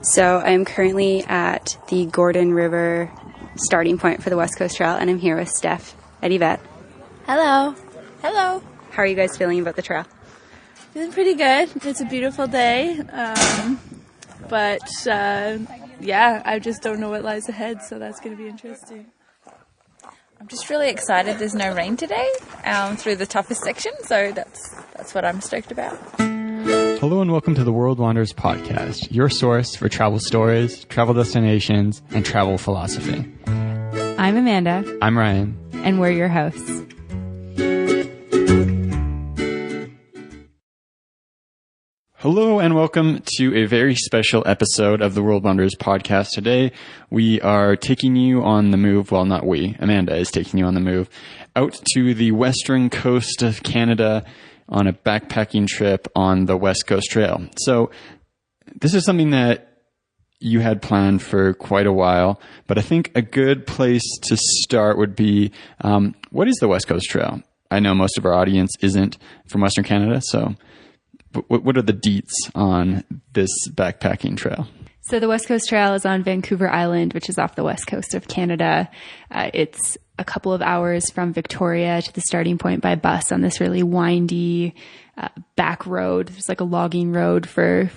So I'm currently at the Gordon River starting point for the West Coast Trail, and I'm here with Steph and Yvette. Hello. Hello. How are you guys feeling about the trail? Feeling pretty good. It's a beautiful day. But I just don't know what lies ahead, so that's going to be interesting. I'm just really excited there's no rain today through the toughest section, so that's what I'm stoked about. Hello and welcome to the World Wanderers podcast, your source for travel stories, travel destinations, and travel philosophy. I'm Amanda. I'm Ryan. And we're your hosts. Hello and welcome to a very special episode of the World Wanderers podcast. Today we are taking you on the move, well not we, Amanda is taking you on the move, out to the western coast of Canada on a backpacking trip on the West Coast Trail. So this is something that you had planned for quite a while, but I think a good place to start would be, what is the West Coast Trail? I know most of our audience isn't from Western Canada, so what are the deets on this backpacking trail? So the West Coast Trail is on Vancouver Island, which is off the west coast of Canada. It's a couple of hours from Victoria to the starting point by bus on this really windy back road. There's like a logging road for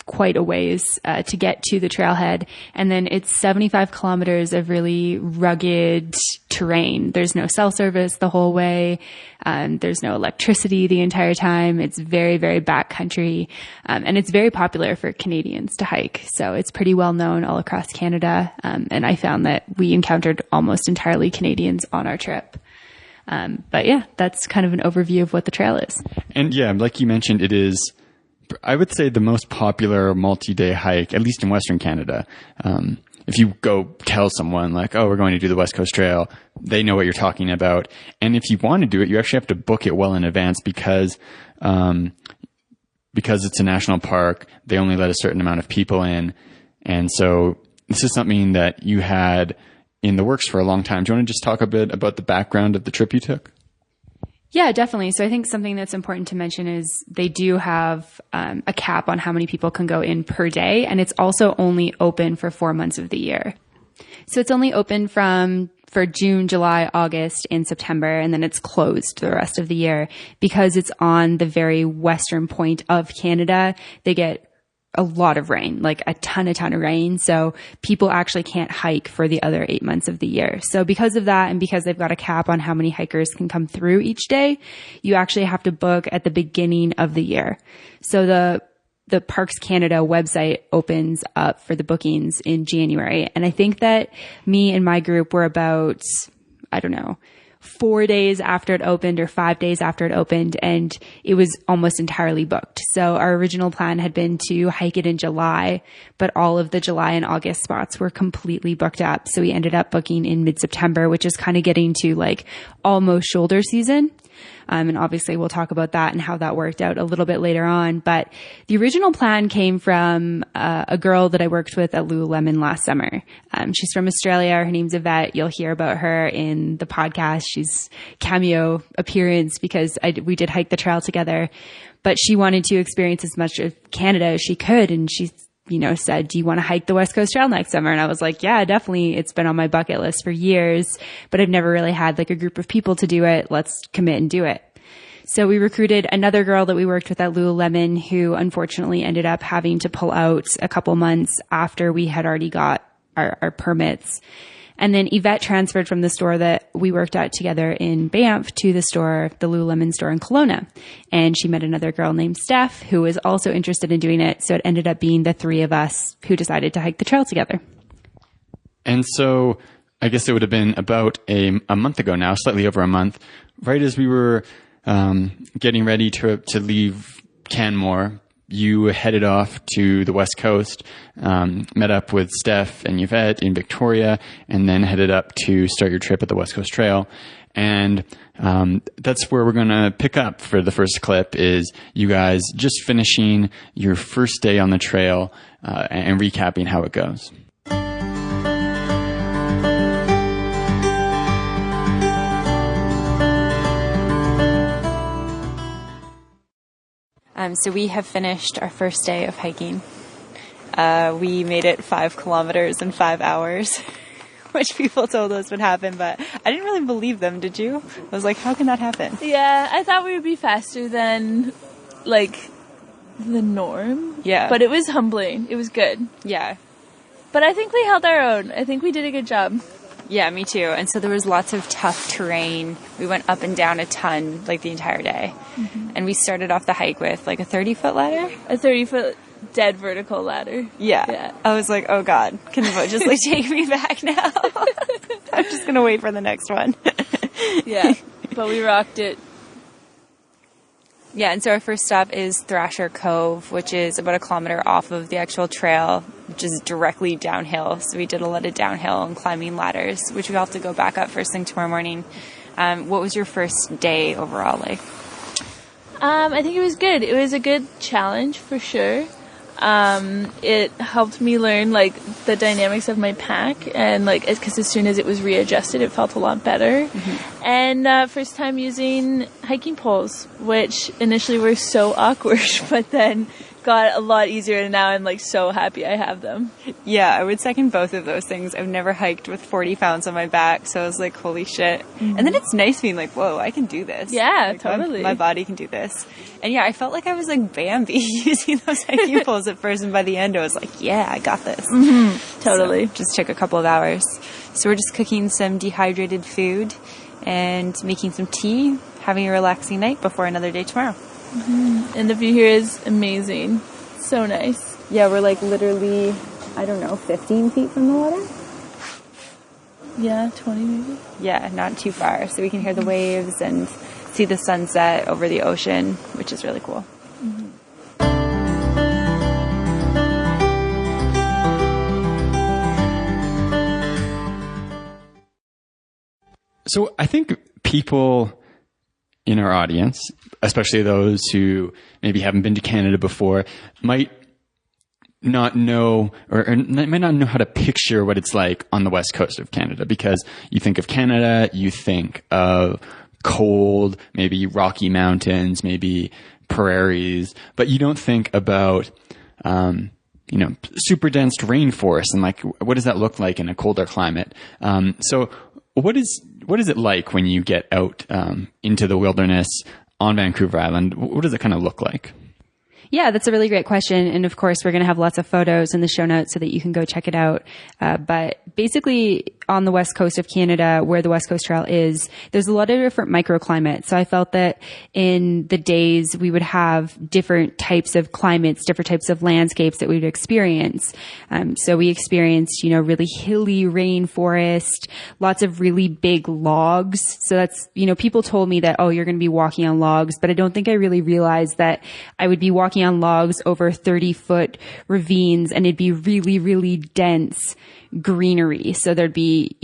quite a ways to get to the trailhead. And then it's 75 kilometers of really rugged terrain. There's no cell service the whole way. There's no electricity the entire time. It's very, very backcountry. And it's very popular for Canadians to hike. So it's pretty well known all across Canada. And I found that we encountered almost entirely Canadians on our trip. But yeah, that's kind of an overview of what the trail is. And yeah, like you mentioned, it is, I would say, the most popular multi-day hike, at least in Western Canada. If you go tell someone like, oh, we're going to do the West Coast Trail, they know what you're talking about. And if you want to do it, you actually have to book it well in advance because it's a national park. They only let a certain amount of people in. And so this is something that you had in the works for a long time. Do you want to just talk a bit about the background of the trip you took? Yeah, definitely. So I think something that's important to mention is they do have a cap on how many people can go in per day. And it's also only open for 4 months of the year. So it's only open for June, July, August, and September. And then it's closed the rest of the year because it's on the very western point of Canada. They get a lot of rain, like a ton of rain. So people actually can't hike for the other 8 months of the year. So because of that, and because they've got a cap on how many hikers can come through each day, you actually have to book at the beginning of the year. So the Parks Canada website opens up for the bookings in January. And I think that me and my group were about, 4 days after it opened or 5 days after it opened, and it was almost entirely booked. So our original plan had been to hike it in July, but all of the July and August spots were completely booked up. So we ended up booking in mid-September, which is kind of getting to like almost shoulder season. And obviously we'll talk about that and how that worked out a little bit later on. But the original plan came from a girl that I worked with at Lululemon last summer. She's from Australia. Her name's Yvette. You'll hear about her in the podcast. She's cameo appearance because we did hike the trail together. But she wanted to experience as much of Canada as she could. And she said, do you want to hike the West Coast Trail next summer? And I was like, yeah, definitely. It's been on my bucket list for years, but I've never really had like a group of people to do it. Let's commit and do it. So we recruited another girl that we worked with at Lululemon who unfortunately ended up having to pull out a couple months after we had already got our permits. And then Yvette transferred from the store that we worked at together in Banff to the Lululemon store in Kelowna. And she met another girl named Steph who was also interested in doing it. So it ended up being the three of us who decided to hike the trail together. And so I guess it would have been about a month ago now, slightly over a month, right as we were getting ready to leave Canmore. You headed off to the West Coast, met up with Steph and Yvette in Victoria, and then headed up to start your trip at the West Coast Trail. And that's where we're going to pick up for the first clip, is you guys just finishing your first day on the trail and recapping how it goes. So we have finished our first day of hiking. We made it 5 kilometers in 5 hours, which people told us would happen, but I didn't really believe them, did you? I was like, how can that happen? Yeah, I thought we would be faster than, like, the norm. Yeah. But it was humbling. It was good. Yeah. But I think we held our own. I think we did a good job. Yeah, me too. And so there was lots of tough terrain. We went up and down a ton, like, the entire day. Mm-hmm. And we started off the hike with, like, a 30-foot ladder. A 30-foot dead vertical ladder. Yeah. I was like, oh, God, can the boat just, like, take me back now? I'm just going to wait for the next one. Yeah, but we rocked it. Yeah, and so our first stop is Thrasher Cove, which is about a kilometer off of the actual trail, which is directly downhill. So we did a lot of downhill and climbing ladders, which we have to go back up first thing tomorrow morning. What was your first day overall like? I think it was good. It was a good challenge for sure. It helped me learn, like, the dynamics of my pack, and, like, because as soon as it was readjusted, it felt a lot better. Mm-hmm. And first time using hiking poles, which initially were so awkward, but then got a lot easier, and now I'm, like, so happy I have them. Yeah, I would second both of those things. I've never hiked with 40 pounds on my back, so I was like, holy shit. Mm-hmm. And then it's nice being like, whoa, I can do this. Yeah, like, totally. My body can do this. And yeah, I felt like I was like Bambi using those hiking poles at first, and by the end I was like, yeah, I got this. Mm-hmm. Totally. So just took a couple of hours. So we're just cooking some dehydrated food and making some tea, having a relaxing night before another day tomorrow. Mm-hmm. And the view here is amazing. So nice. Yeah, we're like literally, I don't know, 15 feet from the water? Yeah, 20 maybe. Yeah, not too far. So we can hear the waves and see the sunset over the ocean, which is really cool. Mm-hmm. So I think people in our audience, especially those who maybe haven't been to Canada before, might not know or might not know how to picture what it's like on the west coast of Canada, because you think of Canada, you think of cold, maybe Rocky Mountains, maybe prairies, but you don't think about, super dense rainforest and like, what does that look like in a colder climate? So what is it like when you get out into the wilderness on Vancouver Island? What does it kind of look like? Yeah, that's a really great question. And of course, we're going to have lots of photos in the show notes so that you can go check it out. But basically on the west coast of Canada, where the West Coast Trail is, there's a lot of different microclimates. So I felt that in the days we would have different types of climates, different types of landscapes that we would experience. So we experienced, really hilly rainforest, lots of really big logs. So that's, people told me that, oh, you're going to be walking on logs, but I don't think I really realized that I would be walking on logs over 30-foot ravines, and it'd be really, really dense greenery. So there'd be,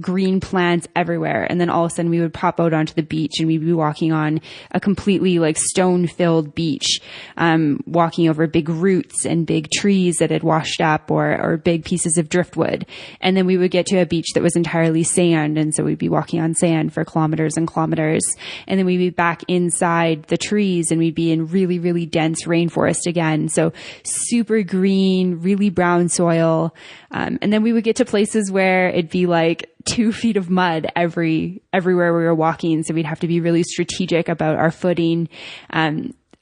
green plants everywhere. And then all of a sudden we would pop out onto the beach and we'd be walking on a completely like stone-filled beach, walking over big roots and big trees that had washed up or big pieces of driftwood. And then we would get to a beach that was entirely sand. And so we'd be walking on sand for kilometers and kilometers. And then we'd be back inside the trees and we'd be in really, really dense rainforest again. So super green, really brown soil. And then we would get to places where it'd be like 2 feet of mud everywhere we were walking. So we'd have to be really strategic about our footing.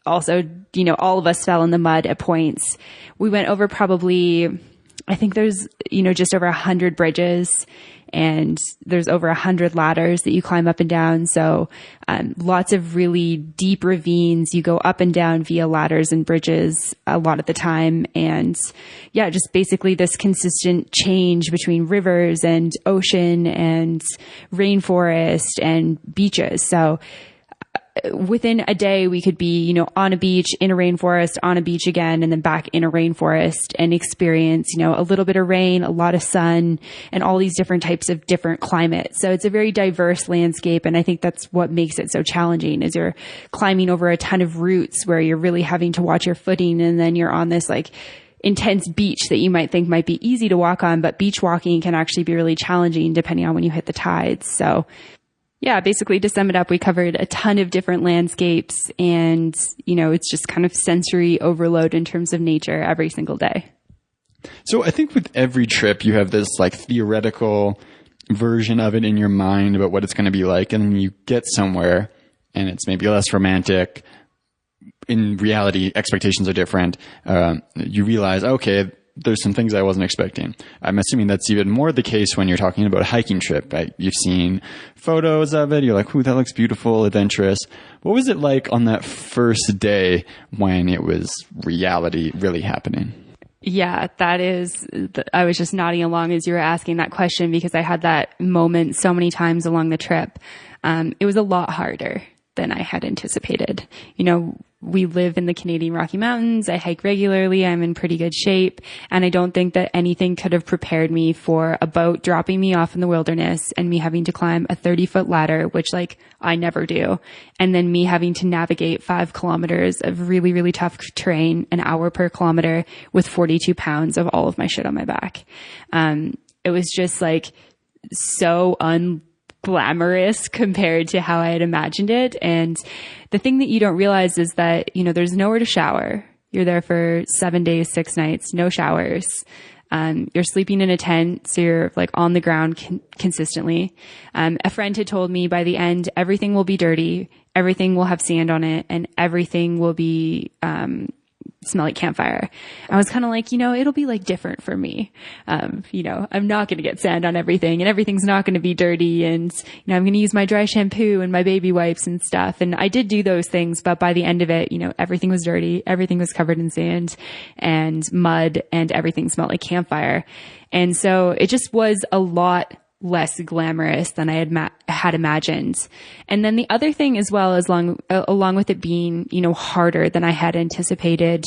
Also, all of us fell in the mud at points. We went over probably, I think there's, just over 100 bridges, and there's over 100 ladders that you climb up and down. So, lots of really deep ravines. You go up and down via ladders and bridges a lot of the time. And yeah, just basically this consistent change between rivers and ocean and rainforest and beaches. So, within a day, we could be, on a beach, in a rainforest, on a beach again, and then back in a rainforest and experience, a little bit of rain, a lot of sun, and all these different types of different climates. So it's a very diverse landscape. And I think that's what makes it so challenging, is you're climbing over a ton of roots where you're really having to watch your footing. And then you're on this like intense beach that you might think might be easy to walk on, but beach walking can actually be really challenging depending on when you hit the tides. So yeah, basically to sum it up, we covered a ton of different landscapes, and, it's just kind of sensory overload in terms of nature every single day. So I think with every trip, you have this like theoretical version of it in your mind about what it's going to be like. And then you get somewhere and it's maybe less romantic. In reality, expectations are different. You realize, okay, there's some things I wasn't expecting. I'm assuming that's even more the case when you're talking about a hiking trip. Right? You've seen photos of it. You're like, ooh, that looks beautiful, adventurous. What was it like on that first day when it was reality really happening? Yeah, I was just nodding along as you were asking that question because I had that moment so many times along the trip. It was a lot harder than I had anticipated. You know, we live in the Canadian Rocky Mountains. I hike regularly. I'm in pretty good shape. And I don't think that anything could have prepared me for a boat dropping me off in the wilderness and me having to climb a 30-foot ladder, which like I never do. And then me having to navigate 5 kilometers of really, really tough terrain, an hour per kilometer with 42 pounds of all of my shit on my back. It was just like so glamorous compared to how I had imagined it. And the thing that you don't realize is that, you know, there's nowhere to shower. You're there for 7 days, 6 nights, no showers. You're sleeping in a tent, so you're like on the ground consistently. A friend had told me by the end, everything will be dirty, everything will have sand on it, and everything will be, smell like campfire. I was kind of like, you know, it'll be like different for me. You know, I'm not going to get sand on everything and everything's not going to be dirty. And, you know, I'm going to use my dry shampoo and my baby wipes and stuff. And I did do those things, but by the end of it, you know, everything was dirty. Everything was covered in sand and mud and everything smelled like campfire. And so it just was a lot less glamorous than I had imagined. And then the other thing as well, along with it being, you know, harder than I had anticipated,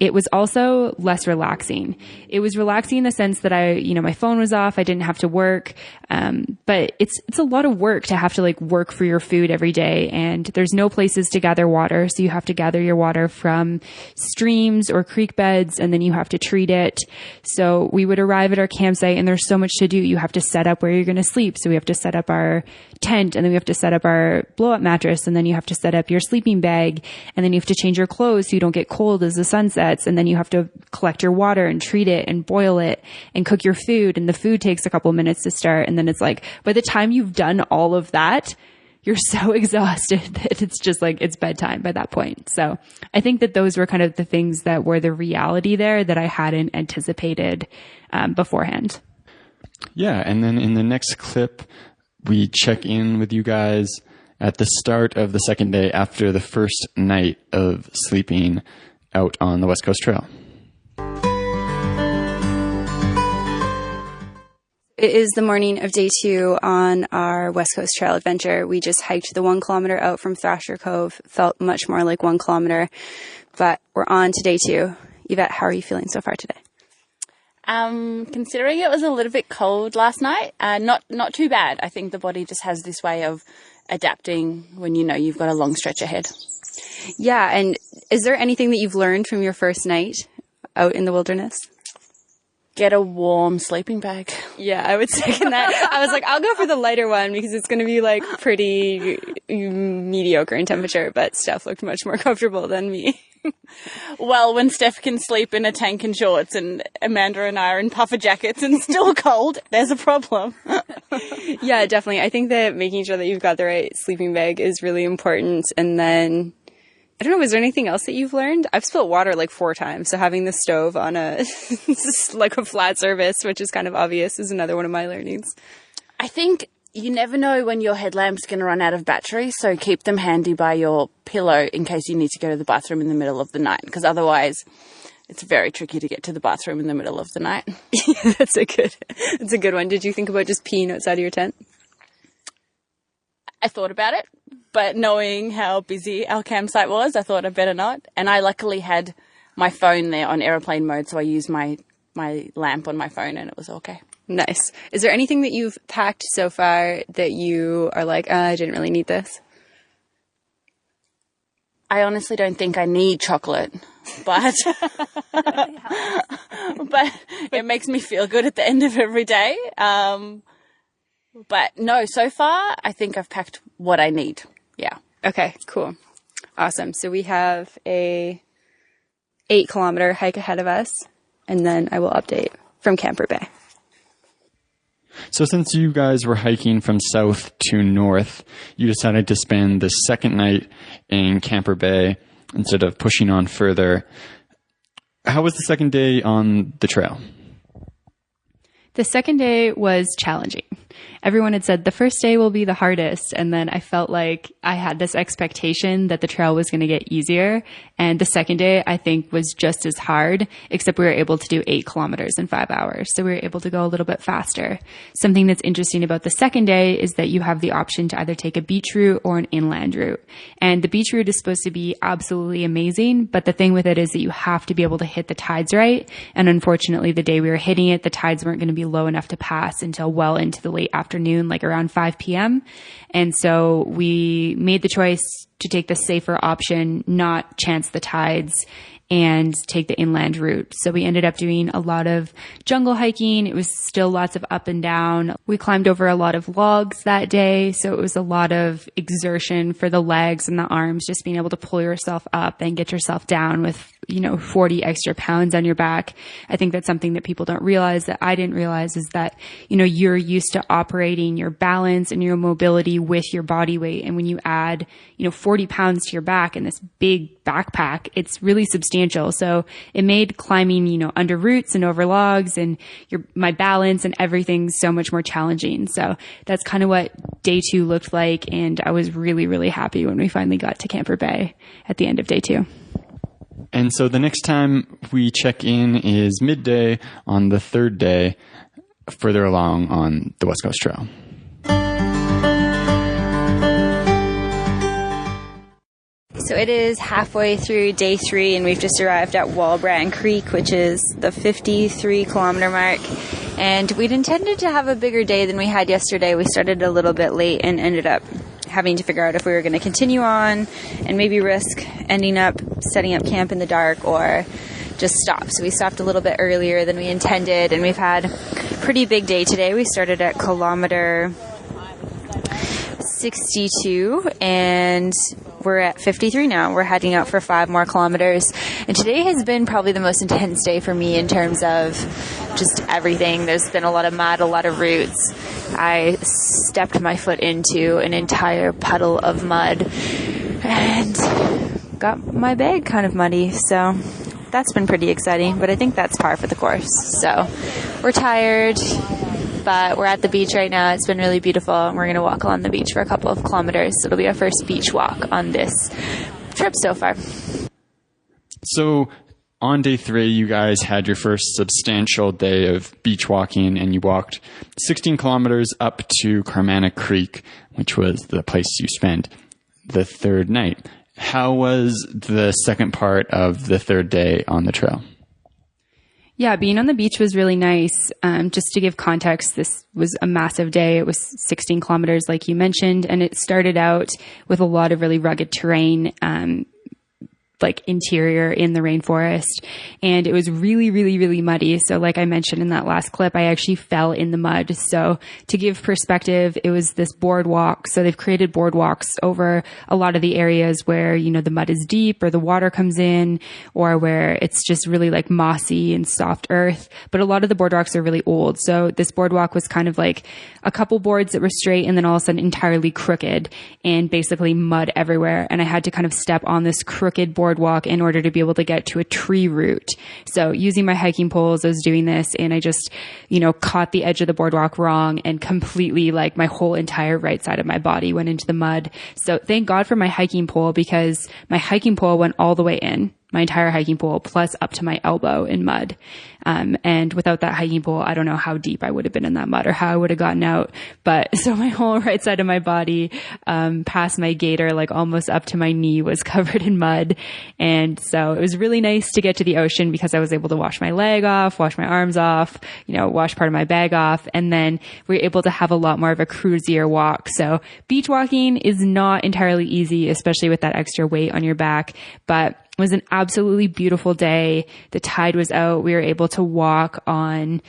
it was also less relaxing. It was relaxing in the sense that my phone was off. I didn't have to work. But it's a lot of work to have to like work for your food every day. And there's no places to gather water. So you have to gather your water from streams or creek beds, and then you have to treat it. So we would arrive at our campsite and there's so much to do. You have to set up where you're going to sleep. So we have to set up our tent, and then we have to set up our blow up mattress, and then you have to set up your sleeping bag, and then you have to change your clothes so you don't get cold as the sun sets, and then you have to collect your water and treat it and boil it and cook your food, and the food takes a couple minutes to start, and then it's like by the time you've done all of that, you're so exhausted that it's just like it's bedtime by that point. So I think that those were kind of the things that were the reality there that I hadn't anticipated beforehand. Yeah, and then in the next clip, we check in with you guys at the start of the second day after the first night of sleeping out on the West Coast Trail. It is the morning of day 2 on our West Coast Trail adventure. We just hiked the 1 kilometer out from Thrasher Cove. Felt much more like 1 kilometer, but we're on to day 2. Yvette, how are you feeling so far today? Considering it was a little bit cold last night, not too bad. I think the body just has this way of adapting when you know you've got a long stretch ahead. Yeah, and is there anything that you've learned from your first night out in the wilderness? Get a warm sleeping bag. Yeah, I would second that. I was like, I'll go for the lighter one because it's going to be like pretty mediocre in temperature, but Steph looked much more comfortable than me. Well, when Steph can sleep in a tank and shorts and Amanda and I are in puffer jackets and still cold, there's a problem. Yeah, definitely. I think that making sure that you've got the right sleeping bag is really important. And then, I don't know, is there anything else that you've learned? I've spilled water like 4 times. So having the stove on like a flat surface, which is kind of obvious, is another one of my learnings. I think you never know when your headlamp's going to run out of battery, so keep them handy by your pillow in case you need to go to the bathroom in the middle of the night, because otherwise it's very tricky to get to the bathroom in the middle of the night. That's a good one. Did you think about just peeing outside of your tent? I thought about it, but knowing how busy our campsite was, I thought I'd better not. And I luckily had my phone there on airplane mode, so I used my lamp on my phone and it was okay. Nice. Is there anything that you've packed so far that you are like, I didn't really need this? I honestly don't think I need chocolate, but but it makes me feel good at the end of every day. But no, so far I think I've packed what I need. Yeah. Okay, cool. Awesome. So we have a 8 kilometer hike ahead of us. and then I will update from Camper Bay. So since you guys were hiking from south to north, you decided to spend the second night in Camper Bay instead of pushing on further. How was the second day on the trail? The second day was challenging. Everyone had said the first day will be the hardest. And then I felt like I had this expectation that the trail was going to get easier. And the second day, I think, was just as hard, except we were able to do 8 kilometers in 5 hours. So we were able to go a little bit faster. Something that's interesting about the second day is that you have the option to either take a beach route or an inland route. And the beach route is supposed to be absolutely amazing. But the thing with it is that you have to be able to hit the tides right. And unfortunately, the day we were hitting it, the tides weren't going to be low enough to pass until well into the late afternoon, like around 5 p.m. And so we made the choice to take the safer option, not chance the tides, and take the inland route. So we ended up doing a lot of jungle hiking. It was still lots of up and down. We climbed over a lot of logs that day. So it was a lot of exertion for the legs and the arms, just being able to pull yourself up and get yourself down with, 40 extra pounds on your back. I think that's something that people don't realize, that I didn't realize, is that, you're used to operating your balance and your mobility with your body weight. And when you add, 40 pounds to your back in this big backpack, it's really substantial. So it made climbing, under roots and over logs and my balance and everything so much more challenging. So that's kind of what day 2 looked like. And I was really, really happy when we finally got to Camper Bay at the end of day 2. And so the next time we check in is midday on the third day, further along on the West Coast Trail. So it is halfway through day 3, and we've just arrived at Walbran Creek, which is the 53-kilometer mark. And we'd intended to have a bigger day than we had yesterday. We started a little bit late and ended up having to figure out if we were going to continue on and maybe risk ending up setting up camp in the dark or just stop. So we stopped a little bit earlier than we intended, and we've had a pretty big day today. We started at kilometer 62 and we're at 53 now. We're heading out for 5 more kilometers. And today has been probably the most intense day for me in terms of just everything. There's been a lot of mud, a lot of roots. I stepped my foot into an entire puddle of mud and got my bag kind of muddy. So that's been pretty exciting, but I think that's par for the course. So we're tired, but we're at the beach right now. It's been really beautiful, and we're going to walk along the beach for a couple of kilometers. It'll be our first beach walk on this trip so far. So on day 3, you guys had your first substantial day of beach walking, and you walked 16 kilometers up to Carmana Creek, which was the place you spent the third night. How was the second part of the third day on the trail? Yeah, being on the beach was really nice. Just to give context, this was a massive day. It was 16 kilometers, like you mentioned, and it started out with a lot of really rugged terrain, like interior in the rainforest. And it was really, really, really muddy. So like I mentioned in that last clip, I actually fell in the mud. So to give perspective, it was this boardwalk. So they've created boardwalks over a lot of the areas where, the mud is deep or the water comes in, or where it's just really like mossy and soft earth. But a lot of the boardwalks are really old. So this boardwalk was kind of like a couple boards that were straight and then all of a sudden entirely crooked and basically mud everywhere. And I had to kind of step on this crooked boardwalk in order to be able to get to a tree route. So using my hiking poles, I was doing this, and I just, caught the edge of the boardwalk wrong, and completely, like, my whole entire right side of my body went into the mud. So thank God for my hiking pole, because my hiking pole went all the way in, my entire hiking pole, plus up to my elbow in mud. And without that hiking pole, I don't know how deep I would have been in that mud or how I would have gotten out. But so my whole right side of my body, past my gaiter, like almost up to my knee, was covered in mud. And so it was really nice to get to the ocean, because I was able to wash my leg off, wash my arms off, wash part of my bag off. And then we were able to have a lot more of a cruisier walk. So beach walking is not entirely easy, especially with that extra weight on your back, but it was an absolutely beautiful day. The tide was out. We were able to walk on,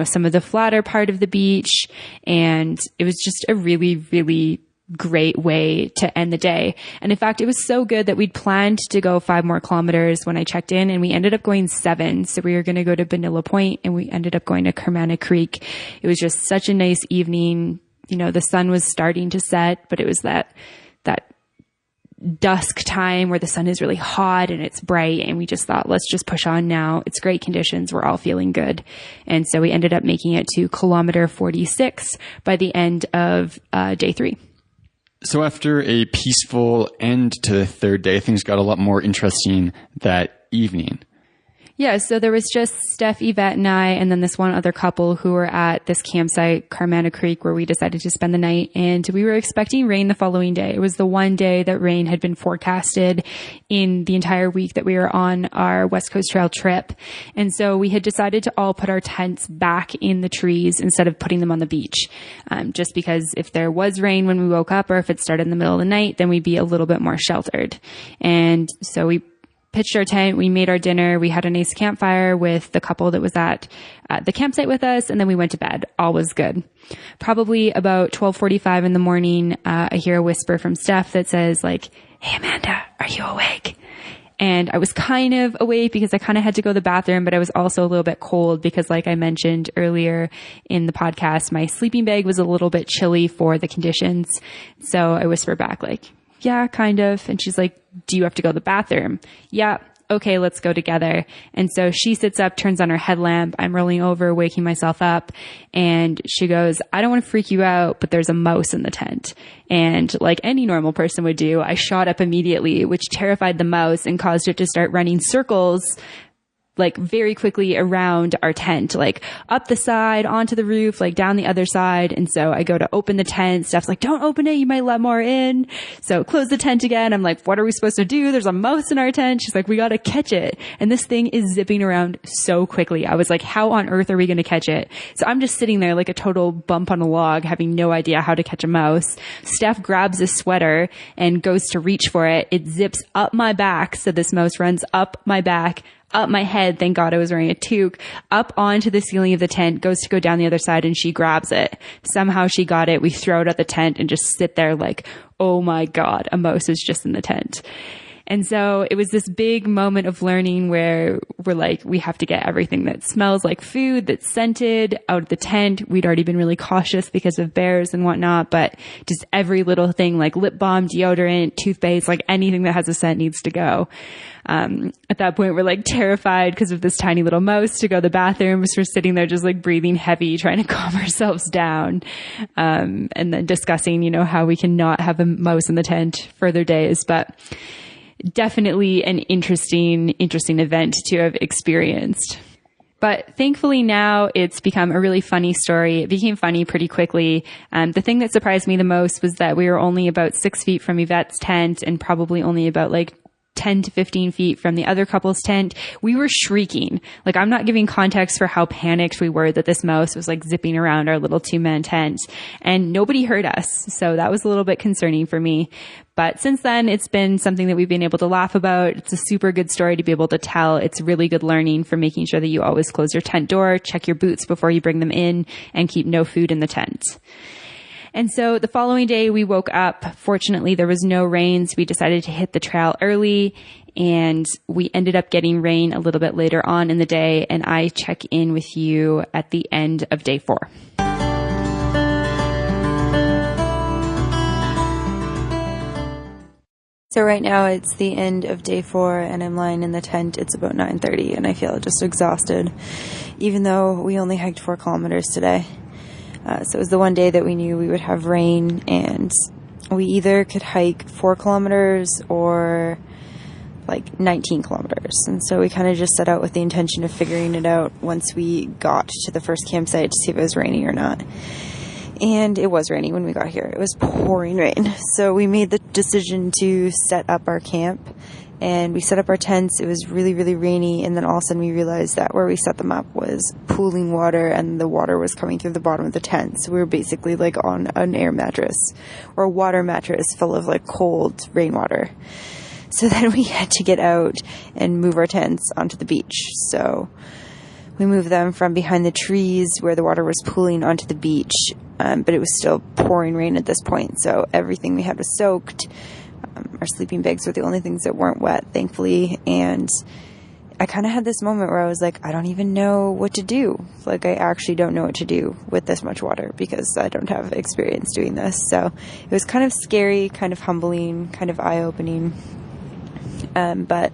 some of the flatter part of the beach. And it was just a really, really great way to end the day. And in fact, it was so good that we'd planned to go 5 more kilometers when I checked in, and we ended up going 7. So we were going to go to Vanilla Point, and we ended up going to Kermana Creek. It was just such a nice evening. You know, the sun was starting to set, but it was that dusk time where the sun is really hot and it's bright, and we just thought, let's just push on now. It's great conditions. We're all feeling good. And so we ended up making it to kilometer 46 by the end of day 3. So after a peaceful end to the 3rd day, things got a lot more interesting that evening. Yeah, so there was just Steph, Yvette, and I, and then this one other couple who were at this campsite, Kermana Creek, where we decided to spend the night. And we were expecting rain the following day. It was the one day that rain had been forecasted in the entire week that we were on our West Coast Trail trip. And so we had decided to all put our tents back in the trees instead of putting them on the beach. Just because if there was rain when we woke up, or if it started in the middle of the night, then we'd be a little bit more sheltered. And so we pitched our tent, we made our dinner, we had a nice campfire with the couple that was at the campsite with us, and then we went to bed. All was good. Probably about 12:45 in the morning, I hear a whisper from Steph that says like, "Hey Amanda, are you awake?" And I was kind of awake because I kind of had to go to the bathroom, but I was also a little bit cold because, like I mentioned earlier in the podcast, my sleeping bag was a little bit chilly for the conditions. So I whispered back like, "Yeah, kind of." And she's like, "Do you have to go to the bathroom?" "Yeah." "Okay, let's go together." And so she sits up, turns on her headlamp. I'm rolling over, waking myself up. And she goes, "I don't want to freak you out, but there's a mouse in the tent." And like any normal person would do, I shot up immediately, which terrified the mouse and caused it to start running circles like very quickly around our tent, like up the side, onto the roof, like down the other side. And so I go to open the tent. Steph's like, "Don't open it. You might let more in." So close the tent again. I'm like, "What are we supposed to do? There's a mouse in our tent." She's like, "We got to catch it." And this thing is zipping around so quickly. I was like, how on earth are we going to catch it? So I'm just sitting there like a total bump on a log, having no idea how to catch a mouse. Steph grabs a sweater and goes to reach for it. It zips up my back. So this mouse runs up my back, up my head. Thank God I was wearing a toque, up onto the ceiling of the tent, goes to go down the other side, and she grabs it. Somehow she got it. We throw it at the tent and just sit there like, oh my God, a mouse is just in the tent. And so it was this big moment of learning where we're like, we have to get everything that smells like food, that's scented, out of the tent. We'd already been really cautious because of bears and whatnot, but just every little thing like lip balm, deodorant, toothpaste, like anything that has a scent needs to go. At that point, we're like terrified because of this tiny little mouse to go to the bathroom. So we're sitting there just like breathing heavy, trying to calm ourselves down. And then discussing, you know, how we can not have a mouse in the tent further days. But definitely an interesting event to have experienced. But thankfully now it's become a really funny story. It became funny pretty quickly. The thing that surprised me the most was that we were only about 6 feet from Yvette's tent and probably only about like 10 to 15 feet from the other couple's tent. We were shrieking. Like, I'm not giving context for how panicked we were that this mouse was like zipping around our little 2-man tent, and nobody heard us. So that was a little bit concerning for me. But since then, it's been something that we've been able to laugh about. It's a super good story to be able to tell. It's really good learning for making sure that you always close your tent door, check your boots before you bring them in, and keep no food in the tent. And so the following day we woke up. Fortunately, there was no rain, so we decided to hit the trail early, and we ended up getting rain a little bit later on in the day, and I check in with you at the end of day 4. So right now it's the end of day 4 and I'm lying in the tent. It's about 9:30 and I feel just exhausted, even though we only hiked 4 kilometers today. So it was the one day that we knew we would have rain, and we either could hike 4 kilometers or like 19 kilometers. And so we kind of just set out with the intention of figuring it out once we got to the first campsite to see if it was raining or not. And it was raining when we got here. It was pouring rain. So we made the decision to set up our camp, and we set up our tents. It was really, really rainy, and then all of a sudden we realized that where we set them up was pooling water, and the water was coming through the bottom of the tent. So we were basically like on an air mattress or a water mattress full of like cold rainwater. So then we had to get out and move our tents onto the beach. So we moved them from behind the trees where the water was pooling onto the beach, but it was still pouring rain at this point, so everything we had was soaked. Our sleeping bags were the only things that weren't wet, thankfully, and I kind of had this moment where I was like, I don't even know what to do. Like, I actually don't know what to do with this much water because I don't have experience doing this. So it was kind of scary, kind of humbling, kind of eye-opening. But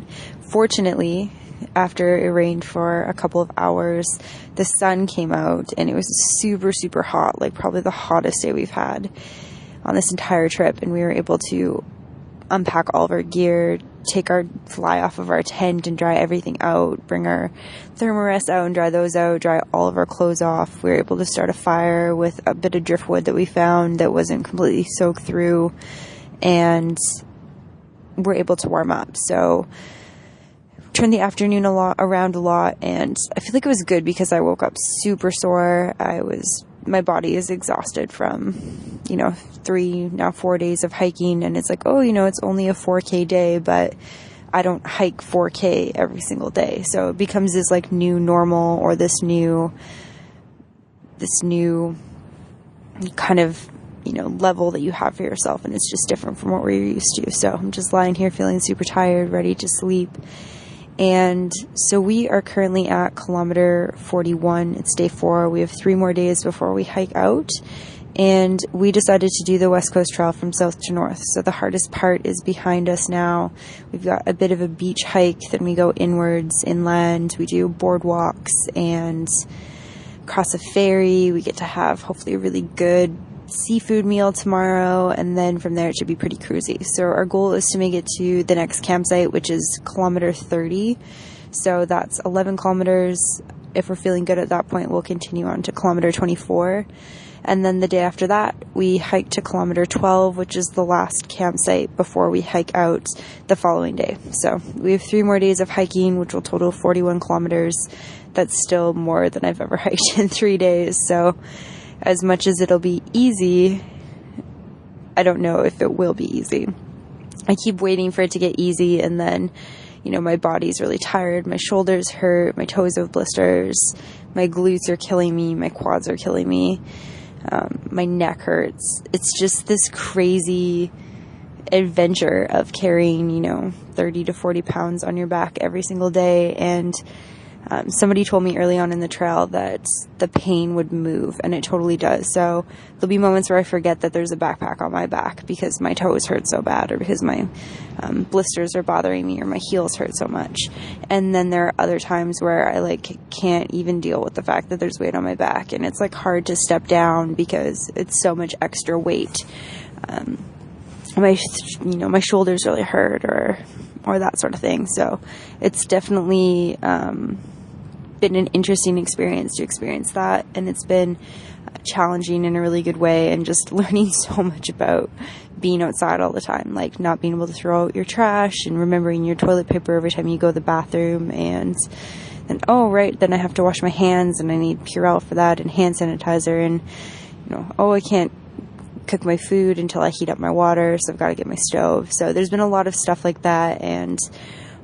fortunately, after it rained for a couple of hours, the sun came out and it was super, super hot, like probably the hottest day we've had on this entire trip. And we were able to unpack all of our gear, take our fly off of our tent and dry everything out, bring our thermarest out and dry those out, dry all of our clothes off. We were able to start a fire with a bit of driftwood that we found that wasn't completely soaked through, and we're able to warm up. So turned the afternoon around a lot, and I feel like it was good because I woke up super sore. My body is exhausted from, 3, now 4 days of hiking, and it's like, it's only a 4K day, but I don't hike 4K every single day. So it becomes this like new normal, or this new kind of, level that you have for yourself, and it's just different from what we're used to. So I'm just lying here feeling super tired, ready to sleep. And so we are currently at kilometer 41. It's day 4. We have 3 more days before we hike out. And we decided to do the West Coast Trail from south to north. So the hardest part is behind us now. We've got a bit of a beach hike. Then we go inwards, inland. We do boardwalks and cross a ferry. We get to have hopefully a really good seafood meal tomorrow, and then from there it should be pretty cruisy. So our goal is to make it to the next campsite, which is kilometer 30. So that's 11 kilometers. If we're feeling good at that point, we'll continue on to kilometer 24. And then the day after that, we hike to kilometer 12, which is the last campsite before we hike out the following day. So we have 3 more days of hiking, which will total 41 kilometers. That's still more than I've ever hiked in 3 days. So as much as it'll be easy, I don't know if it will be easy. I keep waiting for it to get easy, and then, my body's really tired, my shoulders hurt, my toes have blisters, my glutes are killing me, my quads are killing me, my neck hurts. It's just this crazy adventure of carrying, 30 to 40 pounds on your back every single day, and somebody told me early on in the trail that the pain would move, and it totally does. So there'll be moments where I forget that there's a backpack on my back because my toes hurt so bad, or because my blisters are bothering me, or my heels hurt so much. And then there are other times where I can't even deal with the fact that there's weight on my back, and it's hard to step down because it's so much extra weight. My shoulders really hurt, or that sort of thing. So it's definitely been an interesting experience to experience that, and it's been challenging in a really good way, and just learning so much about being outside all the time, like not being able to throw out your trash and remembering your toilet paper every time you go to the bathroom, and then then I have to wash my hands and I need Purell for that, and hand sanitizer, and I can't cook my food until I heat up my water, so I've got to get my stove. So there's been a lot of stuff like that, and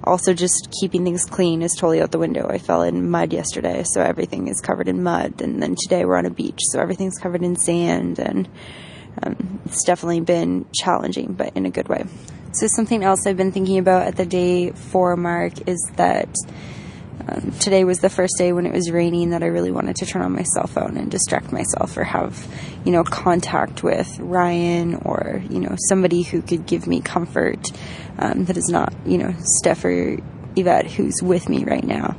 also just keeping things clean is totally out the window. I fell in mud yesterday, so everything is covered in mud, and then today we're on a beach, so everything's covered in sand, and it's definitely been challenging, but in a good way. So something else I've been thinking about at the day 4 mark is that today was the first day when it was raining that I really wanted to turn on my cell phone and distract myself, or have, contact with Ryan, or, somebody who could give me comfort, that is not, Steph or Yvette, who's with me right now.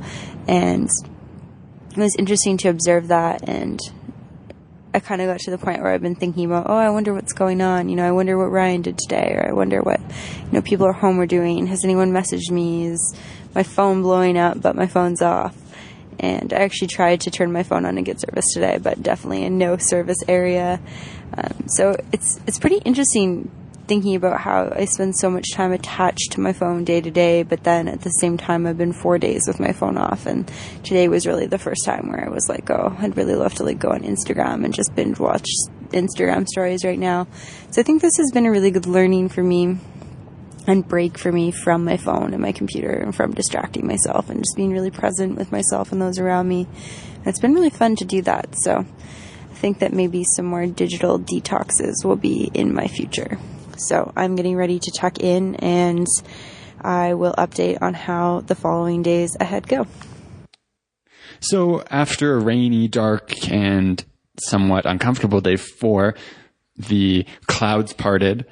And it was interesting to observe that, and I kind of got to the point where I've been thinking about, I wonder what's going on, I wonder what Ryan did today, or I wonder what, people at home are doing. Has anyone messaged me? Is my phone blowing up, but my phone's off? And I actually tried to turn my phone on and get service today, but definitely in no service area. So it's pretty interesting thinking about how I spend so much time attached to my phone day to day, but then at the same time I've been 4 days with my phone off, and today was really the first time where I was like, I'd really love to go on Instagram and just binge watch Instagram stories right now. So I think this has been a really good learning for me and break for me from my phone and my computer, and from distracting myself, and just being really present with myself and those around me. And it's been really fun to do that. So I think that maybe some more digital detoxes will be in my future. So I'm getting ready to check in, and I will update on how the following days ahead go. So after a rainy, dark, and somewhat uncomfortable day 4, the clouds parted,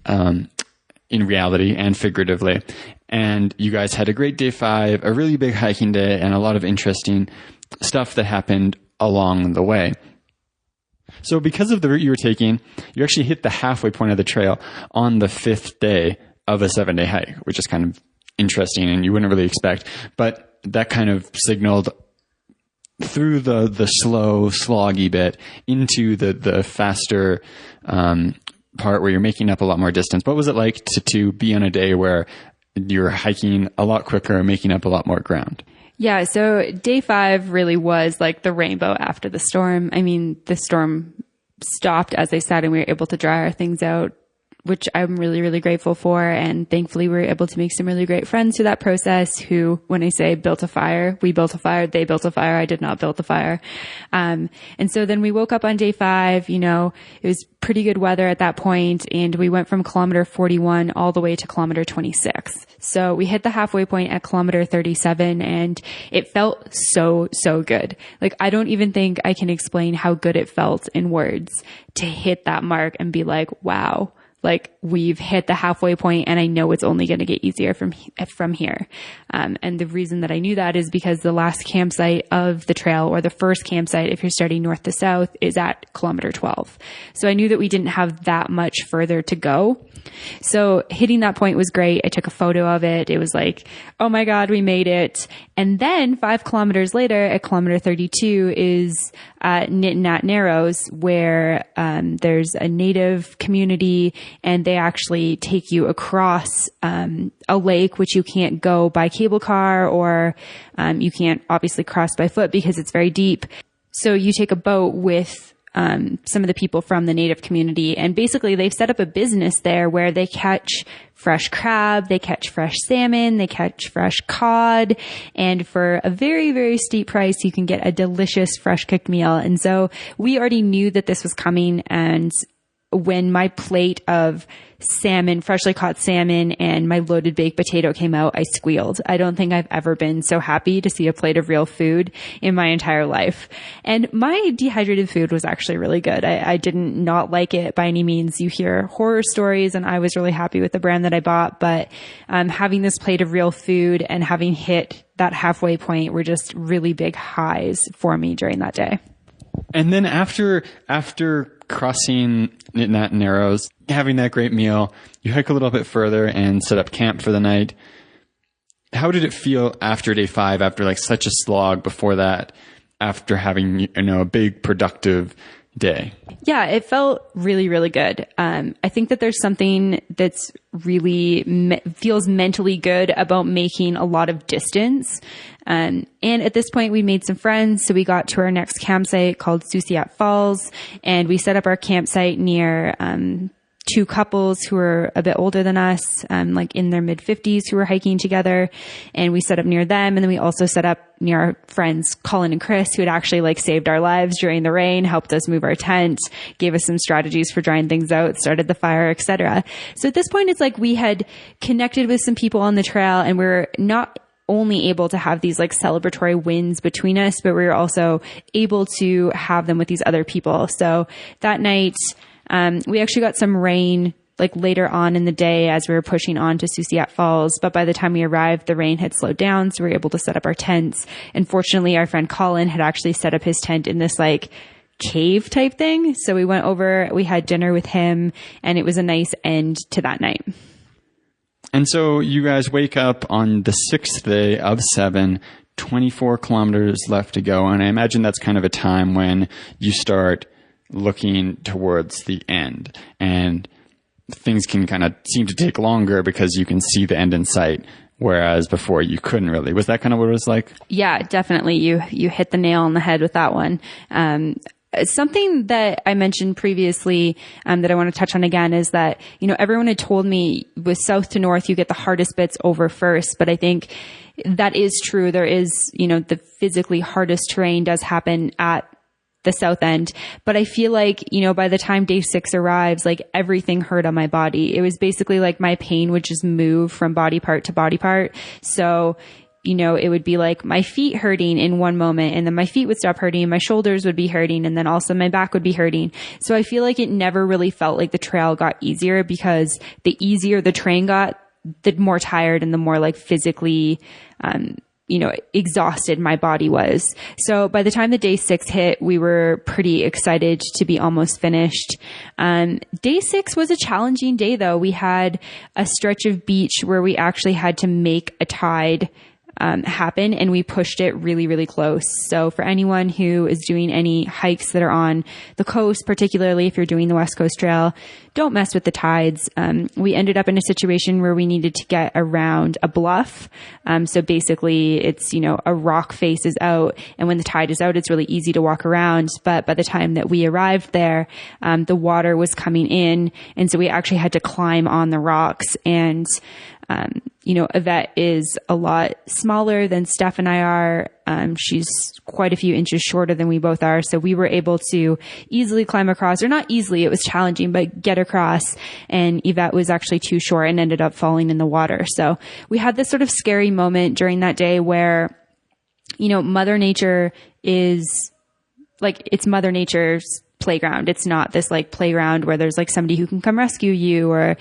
in reality and figuratively. And you guys had a great day 5, a really big hiking day, and a lot of interesting stuff that happened along the way. So because of the route you were taking, you actually hit the halfway point of the trail on the 5th day of a 7-day hike, which is kind of interesting and you wouldn't really expect. But that kind of signaled through the slow, sloggy bit into the faster part where you're making up a lot more distance. What was it like to be on a day where you're hiking a lot quicker and making up a lot more ground? Yeah, so day 5 really was like the rainbow after the storm. I mean, the storm stopped, as I said, and we were able to dry our things out, which I'm really, really grateful for. And thankfully, we were able to make some really great friends through that process who, when I say built a fire, we built a fire, they built a fire, I did not build the fire. And so then we woke up on day 5, you know, it was pretty good weather at that point, and we went from kilometer 41 all the way to kilometer 26. So we hit the halfway point at kilometer 37, and it felt so, so good. Like, I don't even think I can explain how good it felt in words to hit that mark and be like, wow. Like, we've hit the halfway point, and I know it's only going to get easier from here. And the reason that I knew that is because the last campsite of the trail, or the first campsite if you're starting north to south, is at kilometer 12. So I knew that we didn't have that much further to go. So hitting that point was great. I took a photo of it. It was like, oh my God, we made it. And then 5 kilometers later at kilometer 32 is Nat Narrows, where there's a native community, and they actually take you across a lake, which you can't go by cable car, or you can't obviously cross by foot because it's very deep. So you take a boat with some of the people from the native community, and basically they've set up a business there where they catch fresh crab, they catch fresh salmon, they catch fresh cod, and for a very, very steep price, you can get a delicious fresh cooked meal. And so we already knew that this was coming, and when my plate of salmon, freshly caught salmon, and my loaded baked potato came out, I squealed. I don't think I've ever been so happy to see a plate of real food in my entire life. And my dehydrated food was actually really good. I didn't not like it by any means. You hear horror stories, and I was really happy with the brand that I bought, but having this plate of real food and having hit that halfway point were just really big highs for me during that day. And then after crossing Nat Narrows, having that great meal, you hike a little bit further and set up camp for the night. How did it feel after day 5, after like such a slog before that, after having, you know, a big productive day? Yeah, it felt really, really good. I think that there's something that's really feels mentally good about making a lot of distance. And at this point we made some friends. So we got to our next campsite called Susiat Falls, and we set up our campsite near, 2 couples who were a bit older than us, like in their mid-50s, who were hiking together, and we set up near them. And then we also set up near our friends Colin and Chris, who had actually like saved our lives during the rain, helped us move our tent, gave us some strategies for drying things out, started the fire, etc. So at this point, it's like we had connected with some people on the trail, and we're not only able to have these like celebratory wins between us, but we were also able to have them with these other people. So that night, we actually got some rain like later on in the day as we were pushing on to Susiat Falls. But by the time we arrived, the rain had slowed down. So we were able to set up our tents. And fortunately, our friend Colin had actually set up his tent in this like cave type thing. So we went over, we had dinner with him, and it was a nice end to that night. And so you guys wake up on the 6th day of 7, 24 kilometers left to go. And I imagine that's kind of a time when you start looking towards the end, and things can kind of seem to take longer because you can see the end in sight, whereas before you couldn't really. Was that kind of what it was like? Yeah, definitely. You hit the nail on the head with that one. Something that I mentioned previously, that I want to touch on again is that, you know, everyone had told me with south to north, you get the hardest bits over first, but I think that is true. There is, you know, the physically hardest terrain does happen at the south end. But I feel like, by the time day 6 arrives, like everything hurt on my body. It was basically like my pain would just move from body part to body part. So, it would be like my feet hurting in one moment, and then my feet would stop hurting, and my shoulders would be hurting, and then also my back would be hurting. So I feel like it never really felt like the trail got easier, because the easier the train got, the more tired and the more like physically, exhausted my body was. So by the time the day 6 hit, we were pretty excited to be almost finished. Day 6 was a challenging day though. We had a stretch of beach where we actually had to make a tide happen, and we pushed it really, really close. So for anyone who is doing any hikes that are on the coast, particularly if you're doing the West Coast Trail, don't mess with the tides. We ended up in a situation where we needed to get around a bluff. So basically it's, a rock faces out, and when the tide is out, it's really easy to walk around. But by the time that we arrived there, the water was coming in. And so we actually had to climb on the rocks, and Yvette is a lot smaller than Steph and I are. She's quite a few inches shorter than we both are. So we were able to easily climb across, or not easily, it was challenging, but get across. And Yvette was actually too short and ended up falling in the water. So we had this sort of scary moment during that day where, Mother Nature is like, it's Mother Nature's playground. It's not this like playground where there's like somebody who can come rescue you, or,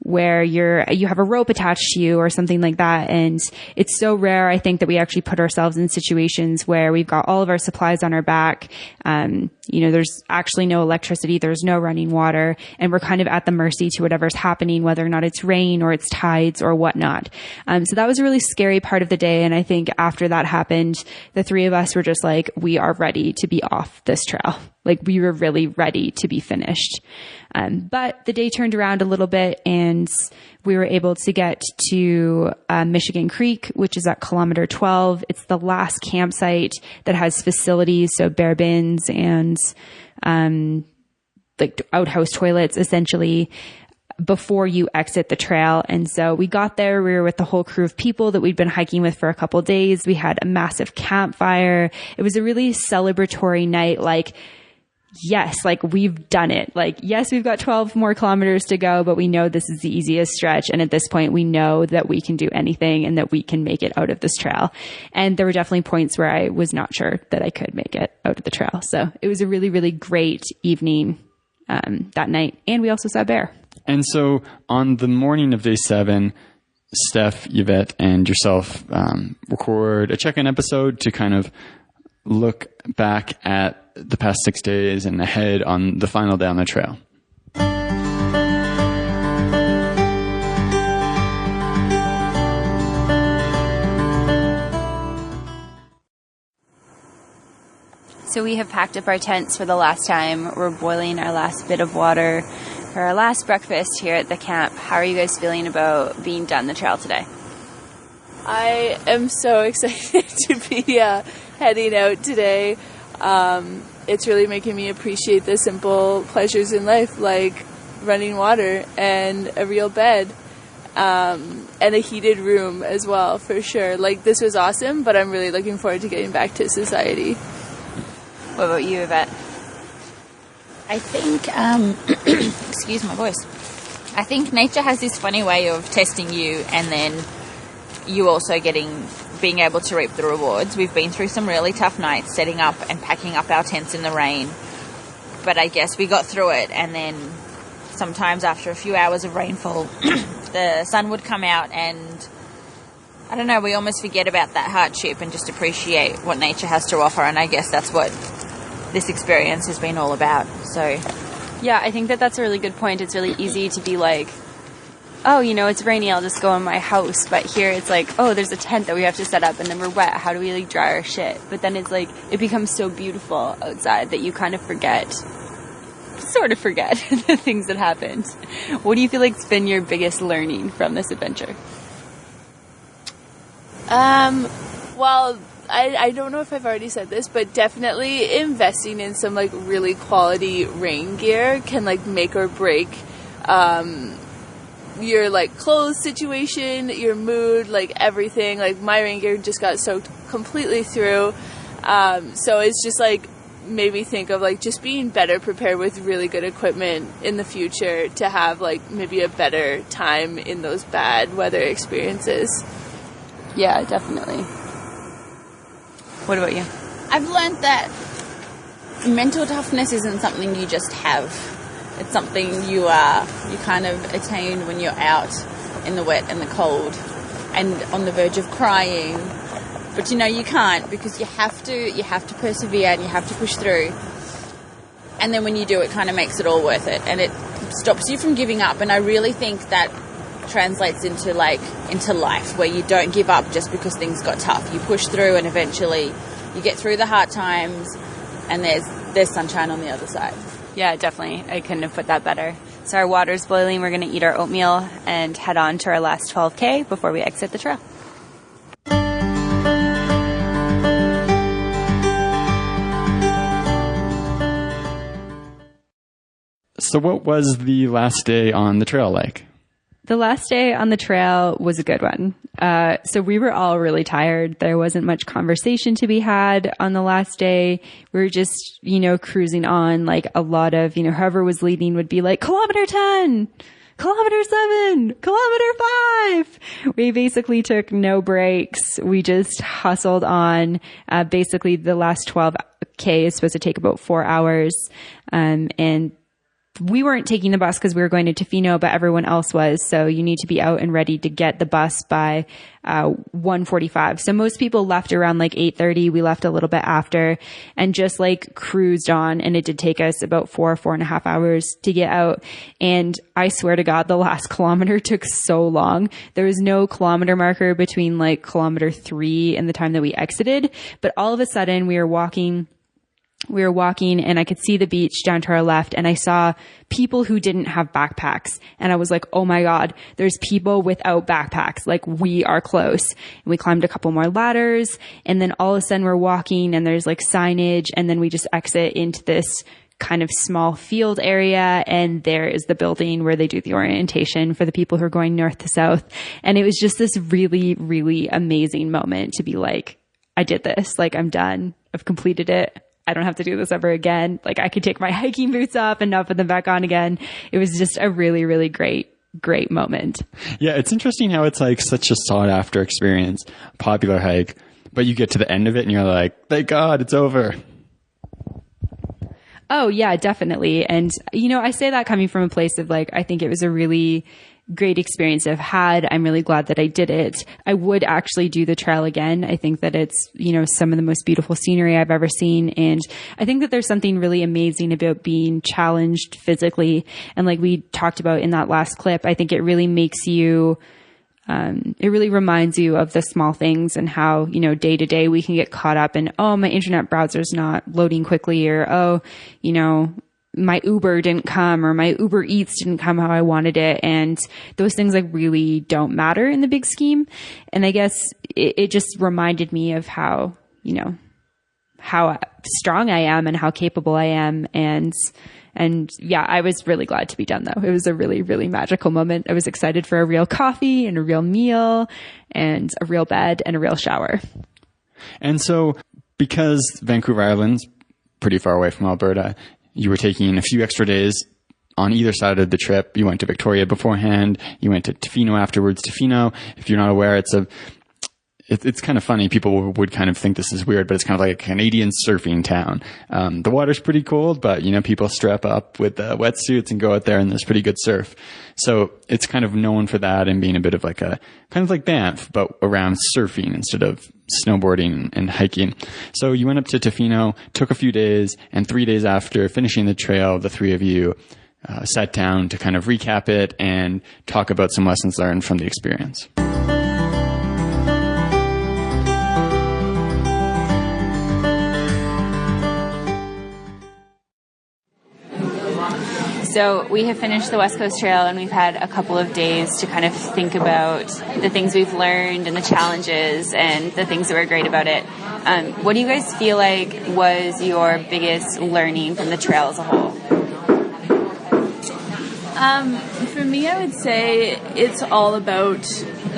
where you have a rope attached to you or something like that. And it's so rare, I think, that we actually put ourselves in situations where we've got all of our supplies on our back. There's actually no electricity. There's no running water, and we're kind of at the mercy to whatever's happening, whether or not it's rain or it's tides or whatnot. So that was a really scary part of the day. And I think after that happened, the three of us were just like, we are ready to be off this trail. Like we were really ready to be finished. But the day turned around a little bit, and we were able to get to Michigan Creek, which is at kilometer 12. It's the last campsite that has facilities, so bare bins and like outhouse toilets, essentially, before you exit the trail. And so we got there, we were with the whole crew of people that we'd been hiking with for a couple of days. We had a massive campfire. It was a really celebratory night. Like, yes, like we've done it. Like, yes, we've got 12 more kilometers to go, but we know this is the easiest stretch. And at this point, we know that we can do anything and that we can make it out of this trail. And there were definitely points where I was not sure that I could make it out of the trail. So it was a really, really great evening that night. And we also saw a bear. And so on the morning of day 7, Steph, Yvette, and yourself record a check-in episode to kind of look back at the past 6 days and ahead on the final day on the trail. So we have packed up our tents for the last time. We're boiling our last bit of water for our last breakfast here at the camp. How are you guys feeling about being done the trail today? I am so excited to be heading out today. It's really making me appreciate the simple pleasures in life, like running water and a real bed, and a heated room as well, for sure. Like, this was awesome, but I'm really looking forward to getting back to society. What about you, Yvette? I think, excuse my voice. I think nature has this funny way of testing you, and then you also being able to reap the rewards. We've been through some really tough nights setting up and packing up our tents in the rain, but I guess we got through it. And then sometimes after a few hours of rainfall, the sun would come out, and I don't know, we almost forget about that hardship and just appreciate what nature has to offer. And I guess that's what this experience has been all about. So yeah, I think that's a really good point. It's really easy to be like, oh, it's rainy, I'll just go in my house. But here it's like, oh, there's a tent that we have to set up, and then we're wet. How do we like dry our shit? But then it's like, it becomes so beautiful outside that you kind of sort of forget the things that happened. What do you feel like's been your biggest learning from this adventure? Well, I don't know if I've already said this, but definitely investing in some like really quality rain gear can like make or break your like clothes situation, your mood, like everything. Like my rain gear just got soaked completely through. So it's just like made me think of like just being better prepared with really good equipment in the future to have like maybe a better time in those bad weather experiences. Yeah, definitely. What about you? I've learned that mental toughness isn't something you just have. It's something you kind of attain when you're out in the wet and the cold and on the verge of crying. But you can't, because you have to persevere and you have to push through. And then when you do, it kind of makes it all worth it, and it stops you from giving up. And I really think that translates into life, where you don't give up just because things got tough. You push through, and eventually you get through the hard times, and there's sunshine on the other side. Yeah, definitely. I couldn't have put that better. So our water's boiling. We're going to eat our oatmeal and head on to our last 12K before we exit the trail. So what was the last day on the trail like? The last day on the trail was a good one. So we were all really tired. There wasn't much conversation to be had on the last day. We were just, cruising on. Like a lot of, whoever was leading would be like, kilometer 10, kilometer 7, kilometer 5. We basically took no breaks. We just hustled on. Basically the last 12K is supposed to take about 4 hours. And we weren't taking the bus because we were going to Tofino, but everyone else was. So you need to be out and ready to get the bus by 1:45. So most people left around like 8:30. We left a little bit after and just like cruised on. And it did take us about 4.5 hours to get out. And I swear to God, the last kilometer took so long. There was no kilometer marker between like kilometer 3 and the time that we exited. But all of a sudden we were walking and I could see the beach down to our left, and I saw people who didn't have backpacks. And I was like, oh my God, there's people without backpacks. Like, we are close. And we climbed a couple more ladders, and then all of a sudden we're walking and there's like signage, and then we just exit into this kind of small field area, and there is the building where they do the orientation for the people who are going north to south. And it was just this really, really amazing moment to be like, I did this. Like, I'm done. I've completed it. I don't have to do this ever again. Like, I could take my hiking boots off and not put them back on again. It was just a really, really great moment. Yeah, it's interesting how it's like such a sought after experience, popular hike, but you get to the end of it and you're like, thank God it's over. Oh yeah, definitely. And I say that coming from a place of like, I think it was a really great experience I've had. I'm really glad that I did it. I would actually do the trail again. I think that it's, some of the most beautiful scenery I've ever seen. And I think that there's something really amazing about being challenged physically. And like we talked about in that last clip, I think it really makes you, it really reminds you of the small things and how, day to day we can get caught up in, oh, my internet browser's not loading quickly, or, oh, my Uber didn't come, or my Uber Eats didn't come how I wanted it. And those things like really don't matter in the big scheme. And I guess it just reminded me of how, how strong I am and how capable I am. And yeah, I was really glad to be done though. It was a really, really magical moment. I was excited for a real coffee and a real meal and a real bed and a real shower. And so because Vancouver Island's pretty far away from Alberta, you were taking a few extra days on either side of the trip. You went to Victoria beforehand. You went to Tofino afterwards. Tofino, if you're not aware, it's kind of funny. People would kind of think this is weird, but it's kind of like a Canadian surfing town. The water's pretty cold, but people strap up with wetsuits and go out there, and there's pretty good surf. So it's kind of known for that and being a bit of like kind of like Banff, but around surfing instead of snowboarding and hiking. So you went up to Tofino, took a few days, and 3 days after finishing the trail, the three of you sat down to kind of recap it and talk about some lessons learned from the experience. So we have finished the West Coast Trail, and we've had a couple of days to kind of think about the things we've learned and the challenges and the things that were great about it. What do you guys feel like was your biggest learning from the trail as a whole? For me, I would say it's all about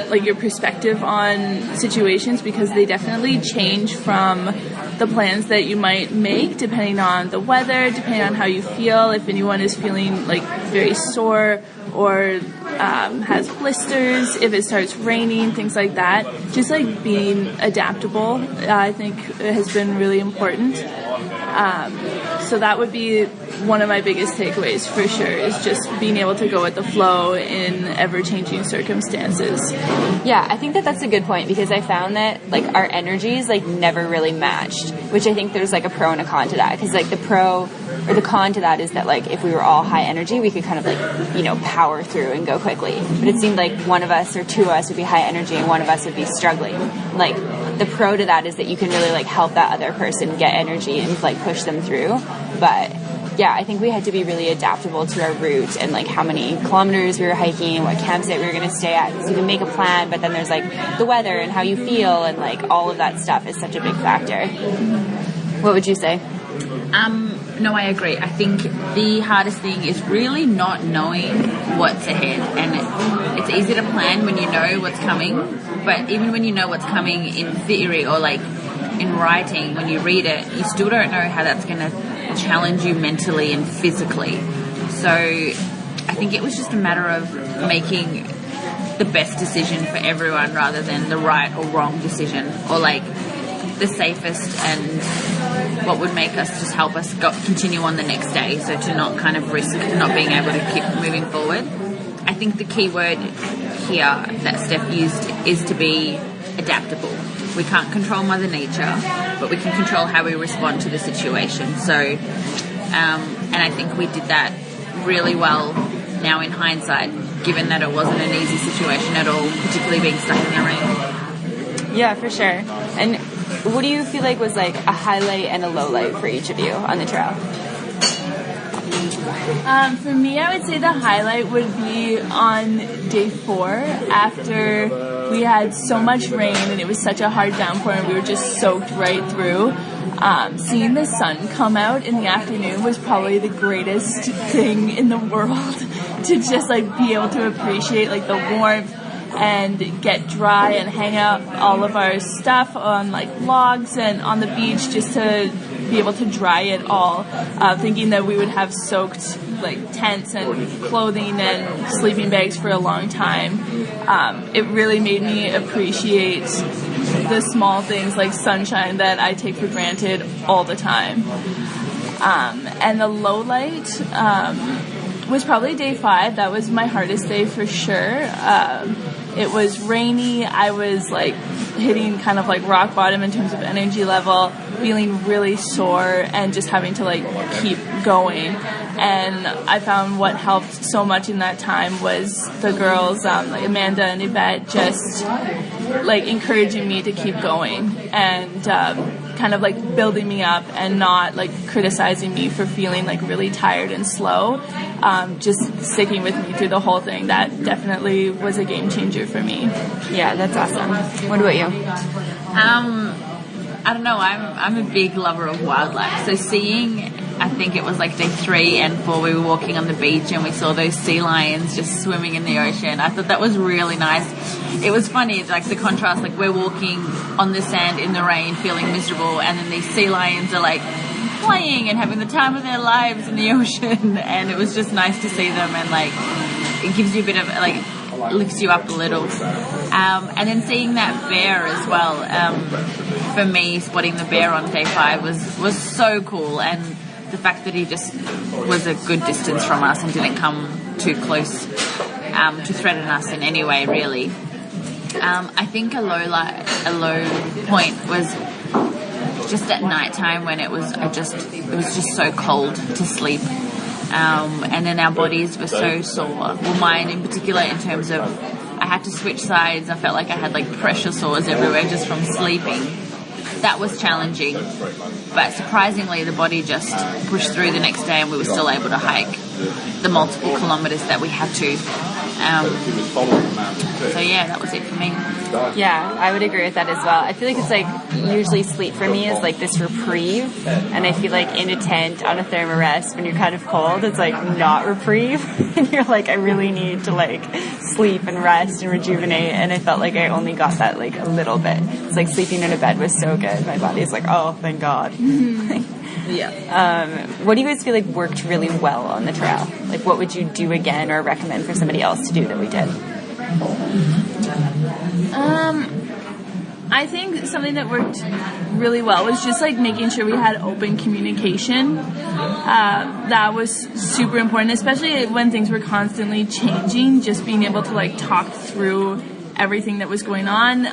like your perspective on situations, because they definitely change from the plans that you might make depending on the weather, depending on how you feel, if anyone is feeling like very sore or has blisters, if it starts raining, things like that. Just like being adaptable, I think has been really important. So that would be one of my biggest takeaways for sure, is just being able to go with the flow in ever-changing circumstances. Yeah, I think that that's a good point, because I found that like our energies like never really matched, which I think there's like a pro and a con to that, because like the pro or the con to that is that like if we were all high energy, we could kind of like, you know, power through and go quickly. But it seemed like one of us or two of us would be high energy and one of us would be struggling. Like the pro to that is that you can really like help that other person get energy and like push them through. But yeah, I think we had to be really adaptable to our route and like how many kilometers we were hiking, what campsite we were going to stay at. Because you can make a plan, but then there's like the weather and how you feel, and like all of that stuff is such a big factor. What would you say? No, I agree. I think the hardest thing is really not knowing what's ahead. And it's easy to plan when you know what's coming, but even when you know what's coming in theory or like in writing, when you read it, you still don't know how that's going to challenge you mentally and physically. So I think it was just a matter of making the best decision for everyone rather than the right or wrong decision, or like the safest and what would make us just help us continue on the next day, so to not kind of risk not being able to keep moving forward. I think the key word here that Steph used is to be adaptable. We can't control Mother Nature, but we can control how we respond to the situation. So, and I think we did that really well now in hindsight, given that it wasn't an easy situation at all, particularly being stuck in the rain. Yeah, for sure. And what do you feel like was like a highlight and a low light for each of you on the trail? For me, I would say the highlight would be on day 4, after we had so much rain and it was such a hard downpour and we were just soaked right through. Seeing the sun come out in the afternoon was probably the greatest thing in the world, to just like be able to appreciate like the warmth and get dry and hang out all of our stuff on like logs and on the beach, just to be able to dry it all, thinking that we would have soaked like tents and clothing and sleeping bags for a long time. It really made me appreciate the small things like sunshine that I take for granted all the time. And the low light was probably day 5. That was my hardest day for sure. It was rainy. I was like hitting kind of like rock bottom in terms of energy level, feeling really sore and just having to like keep going. And I found what helped so much in that time was the girls, like Amanda and Yvette, just like encouraging me to keep going and kind of like building me up and not like criticizing me for feeling like really tired and slow. Just sticking with me through the whole thing. That definitely was a game changer for me. Yeah, that's awesome. What about you? I don't know. I'm a big lover of wildlife. So seeing, I think it was like day 3 and 4, we were walking on the beach and we saw those sea lions just swimming in the ocean. I thought that was really nice. It was funny, like the contrast, like we're walking on the sand in the rain feeling miserable, and then these sea lions are like playing and having the time of their lives in the ocean. And it was just nice to see them, and like it gives you a bit of like, lifts you up a little. And then seeing that bear as well, for me, spotting the bear on day 5 was so cool. And the fact that he just was a good distance from us and didn't come too close to threaten us in any way, really. I think a low point was just at night time when it was just so cold to sleep. And then our bodies were so sore. Well, mine in particular, in terms of I had to switch sides. I felt like I had like pressure sores everywhere just from sleeping. That was challenging, but surprisingly the body just pushed through the next day and we were still able to hike the multiple kilometers that we had to. So yeah, that was it for me. Yeah, I would agree with that as well. I feel like it's like usually sleep for me is like this reprieve, and I feel like in a tent on a thermarest when you're kind of cold, it's like not reprieve, and you're like, I really need to like sleep and rest and rejuvenate, and I felt like I only got that like a little bit. It's like sleeping in a bed was so good. My body's like, oh, thank God. Yeah. What do you guys feel like worked really well on the trail? Like, what would you do again or recommend for somebody else to do that we did? I think something that worked really well was just like making sure we had open communication. That was super important, especially when things were constantly changing, just being able to like talk through everything that was going on,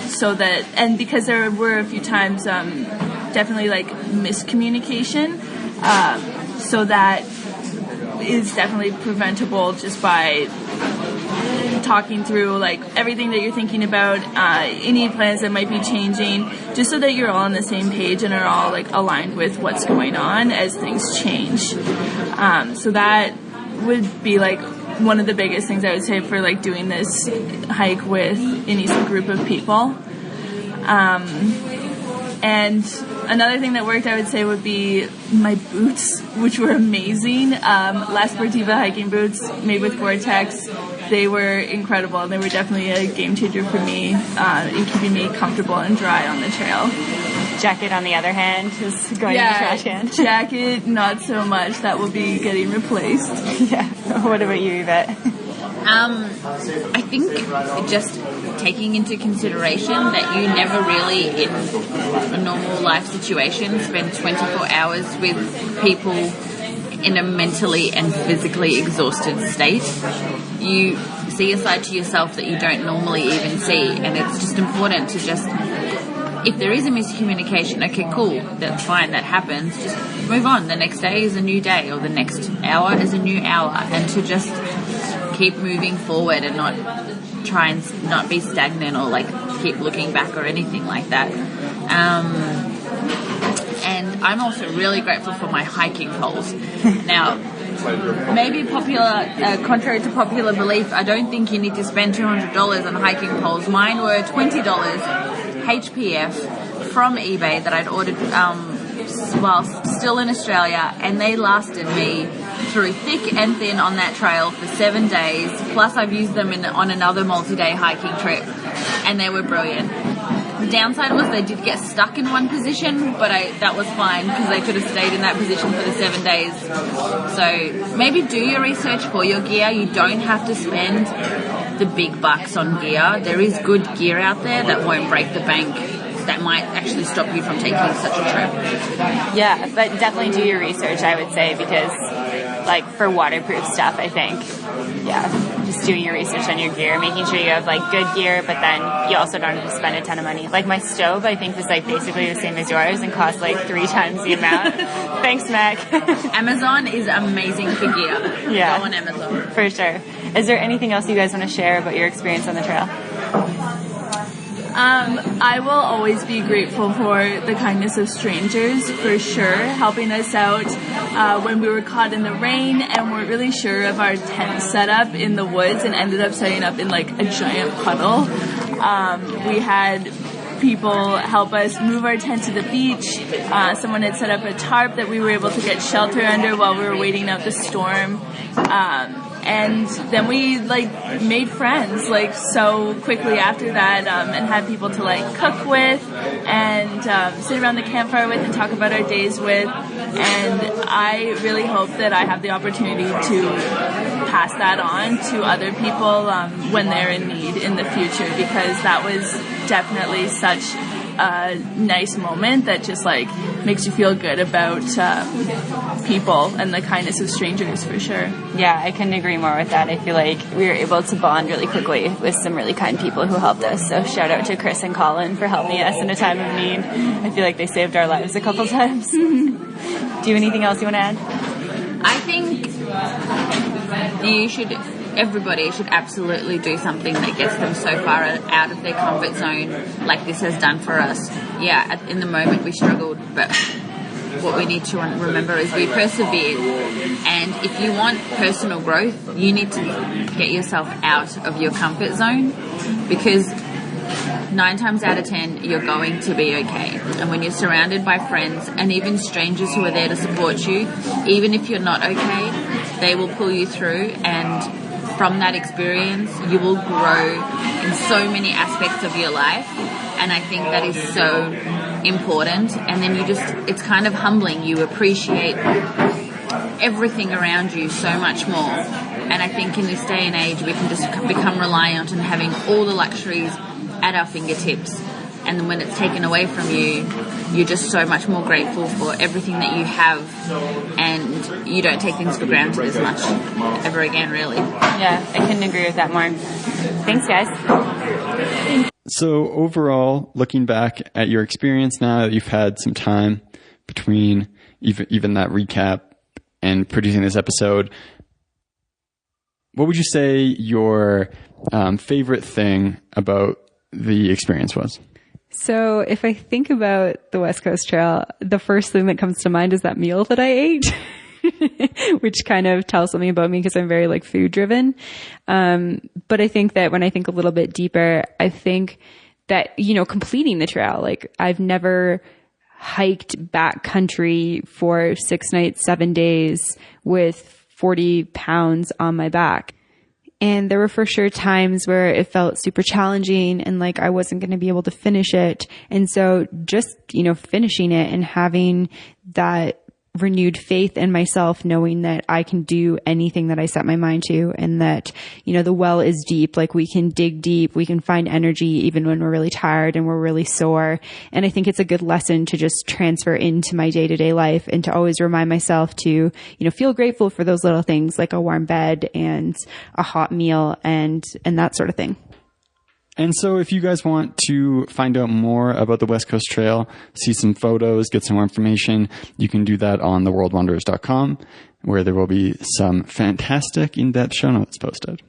so that, and because there were a few times definitely like miscommunication, so that is definitely preventable just by talking through like everything that you're thinking about, any plans that might be changing, just so that you're all on the same page and are all like aligned with what's going on as things change. So that would be like one of the biggest things I would say for like doing this hike with any group of people. And another thing that worked, I would say, would be my boots, which were amazing. La Sportiva hiking boots made with Gore-Tex. They were incredible, and they were definitely a game changer for me in keeping me comfortable and dry on the trail. Jacket, on the other hand, is going in the trash can. Jacket, not so much. That will be getting replaced. Yeah. What about you, Yvette? I think just taking into consideration that you never really, in a normal life situation, spend 24 hours with people in a mentally and physically exhausted state. You see a side to yourself that you don't normally even see, and it's just important to just, if there is a miscommunication, okay, cool, that's fine, that happens, just move on. The next day is a new day, or the next hour is a new hour, and to just keep moving forward and not try and not be stagnant or like keep looking back or anything like that. And I'm also really grateful for my hiking poles. Now, maybe contrary to popular belief, I don't think you need to spend $200 on hiking poles. Mine were $20 HPF from eBay that I'd ordered while still in Australia, and they lasted me through thick and thin on that trail for 7 days. Plus, I've used them on another multi-day hiking trip, and they were brilliant. The downside was they did get stuck in one position, but that was fine because they could have stayed in that position for the 7 days. So maybe do your research for your gear. You don't have to spend the big bucks on gear. There is good gear out there that won't break the bank, that might actually stop you from taking such a trip. Yeah, but definitely do your research, I would say, because like for waterproof stuff, I think, yeah, just doing your research on your gear, making sure you have like good gear, but then you also don't have to spend a ton of money. Like my stove, I think, was like basically the same as yours and cost like 3 times the amount. Thanks, Mac. Amazon is amazing for gear. Yeah. Go on Amazon. For sure. Is there anything else you guys want to share about your experience on the trail? I will always be grateful for the kindness of strangers, for sure, helping us out when we were caught in the rain and weren't really sure of our tent setup in the woods and ended up setting up in like a giant puddle. We had people help us move our tent to the beach. Someone had set up a tarp that we were able to get shelter under while we were waiting out the storm. And then we like made friends like so quickly after that, and had people to like cook with and sit around the campfire with and talk about our days with. And I really hope that I have the opportunity to pass that on to other people when they're in need in the future, because that was definitely such a nice moment that just like makes you feel good about people and the kindness of strangers, for sure. Yeah, I couldn't agree more with that. I feel like we were able to bond really quickly with some really kind people who helped us. So shout out to Chris and Colin for helping us in a time of need. I feel like they saved our lives a couple times. Do you have anything else you want to add? I think everybody should absolutely do something that gets them so far out of their comfort zone like this has done for us. Yeah, in the moment we struggled, but what we need to remember is we persevered. And if you want personal growth, you need to get yourself out of your comfort zone, because 9 times out of 10, you're going to be okay. And when you're surrounded by friends and even strangers who are there to support you, even if you're not okay, they will pull you through. And from that experience, you will grow in so many aspects of your life. And I think that is so important. And then it's kind of humbling. You appreciate everything around you so much more. And I think in this day and age, we can just become reliant on having all the luxuries at our fingertips, and then when it's taken away from you, you're just so much more grateful for everything that you have, and you don't take things for granted as much ever again, really. Yeah, I couldn't agree with that more. Thanks, guys. So overall, looking back at your experience now that you've had some time between even that recap and producing this episode, what would you say your favorite thing about the experience was? So if I think about the West Coast Trail, the first thing that comes to mind is that meal that I ate, which kind of tells something about me because I'm very like food driven. But I think that when I think a little bit deeper, I think that, completing the trail, like I've never hiked backcountry for 6 nights, 7 days with 40 pounds on my back. And there were for sure times where it felt super challenging and like I wasn't going to be able to finish it. And so just, finishing it and having that renewed faith in myself, knowing that I can do anything that I set my mind to, and that, the well is deep. Like we can dig deep, we can find energy even when we're really tired and we're really sore. And I think it's a good lesson to just transfer into my day-to-day life, and to always remind myself to, feel grateful for those little things like a warm bed and a hot meal and that sort of thing. And so if you guys want to find out more about the West Coast Trail, see some photos, get some more information, you can do that on theworldwanderers.com, where there will be some fantastic in-depth show notes posted.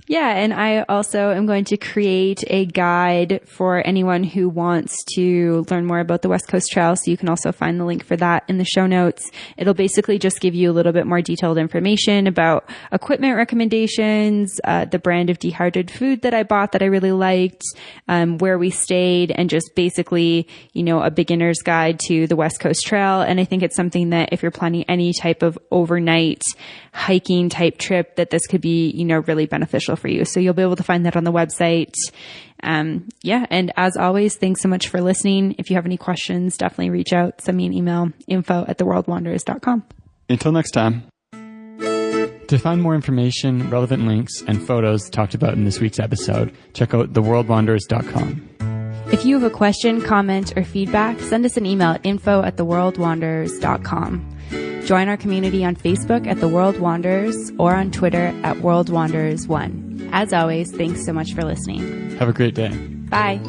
Yeah, and I also am going to create a guide for anyone who wants to learn more about the West Coast Trail. So you can also find the link for that in the show notes. It'll basically just give you a little bit more detailed information about equipment recommendations, the brand of dehydrated food that I bought that I really liked, where we stayed, and just basically, a beginner's guide to the West Coast Trail. And I think it's something that if you're planning any type of overnight hiking type trip, that this could be, really beneficial for you. So you'll be able to find that on the website. And as always, thanks so much for listening. If you have any questions, definitely reach out, send me an email, info@theworldwanderers.com. Until next time. To find more information, relevant links, and photos talked about in this week's episode, check out theworldwanderers.com. If you have a question, comment, or feedback, send us an email at info@theworldwanderers.com. Join our community on Facebook at The World Wanderers or on Twitter at World Wanderers 1. As always, thanks so much for listening. Have a great day. Bye.